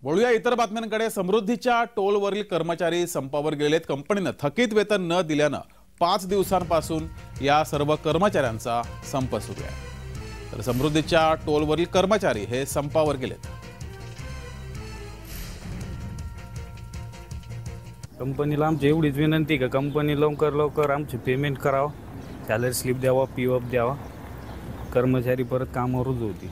वळूया इतर बातम्यांकडे। समृद्धीच्या टोलवरील कर्मचारी संपावर गेलेत। कंपनीने थकीत वेतन न दिल्यानं 5 दिवसांपासून या सर्व कर्मचाऱ्यांचा संप सुरू आहे। तर समृद्धीच्या टोलवरील कर्मचारी हे संपावर गेलेत। कंपनीला आमची एवढीच विनंती का कंपनी लवकर आमची पेमेंट करावं, सॅलरी स्लिप द्यावा, पीओएफ द्यावा, कर्मचारी परत कामावर रुजू होती।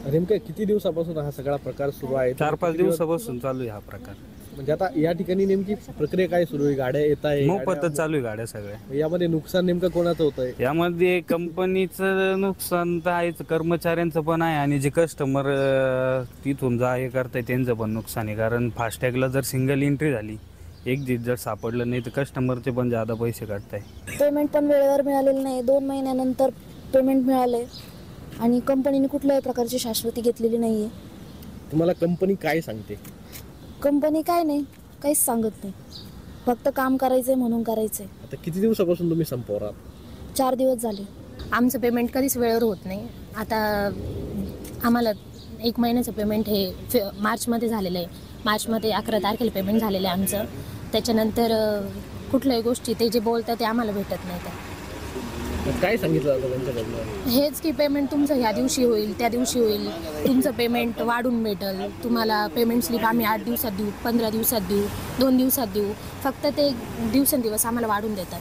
नेमकं किती दिवसापासून हा सगळा प्रकार सुरू आहे? 4-5 दिवसापासून चालू आहे हा प्रकार। म्हणजे आता या ठिकाणी नेमकी प्रक्रिया काय सुरू आहे? गाड्या येत आहे, मोफतच चालू आहे गाड्या सगळ्या। यामध्ये नुकसान नेमकं कोणाचं होत आहे? यामध्ये कंपनीचं नुकसान तर आहेच, कर्मचाऱ्यांचं पण आहे आणि जे कस्टमर तिथून जा हे करताय त्यांचं पण नुकसान आहे। कारण फास्टॅगला जर सिंगल एंट्री झाली, एक दिवस जर सापडलं नाही तर कस्टमरचे पण जादा पैसे काढताय। पेमेंट पण वेळेवर मिळालेलं नाही। 2 महिन्यानंतर पेमेंट मिळाले आणि कंपनीने कुठल्याही प्रकारची शाश्वती घेतलेली नाही आहे। तुम्हाला कंपनी काय सांगते? कंपनी काय नाही, काहीच सांगत नाही, फक्त काम करायचंय म्हणून करायचंय। आता किती दिवसापासून तुम्ही संपावर आहात? 4 दिवस झाले। आमचं पेमेंट कधीच वेळेवर होत नाही। आता आम्हाला 1 महिन्याचं पेमेंट हे मार्चमध्ये झालेलं आहे। मार्चमध्ये 11 तारखेला पेमेंट झालेलं आहे आमचं। त्याच्यानंतर कुठल्याही गोष्टी ते जे बोलतात ते आम्हाला भेटत नाही। काय सांगितलं जातं त्यांच्याकडनं? हेच की पेमेंट तुमचं ह्या दिवशी होईल, त्या दिवशी होईल, तुमचं पेमेंट वाढून भेटेल, तुम्हाला पेमेंट स्लिप आम्ही 8 दिवसात देऊ, 15 दिवसात देऊ, 2 दिवसात देऊ, फक्त ते दिवसेंदिवस आम्हाला वाढून देतात।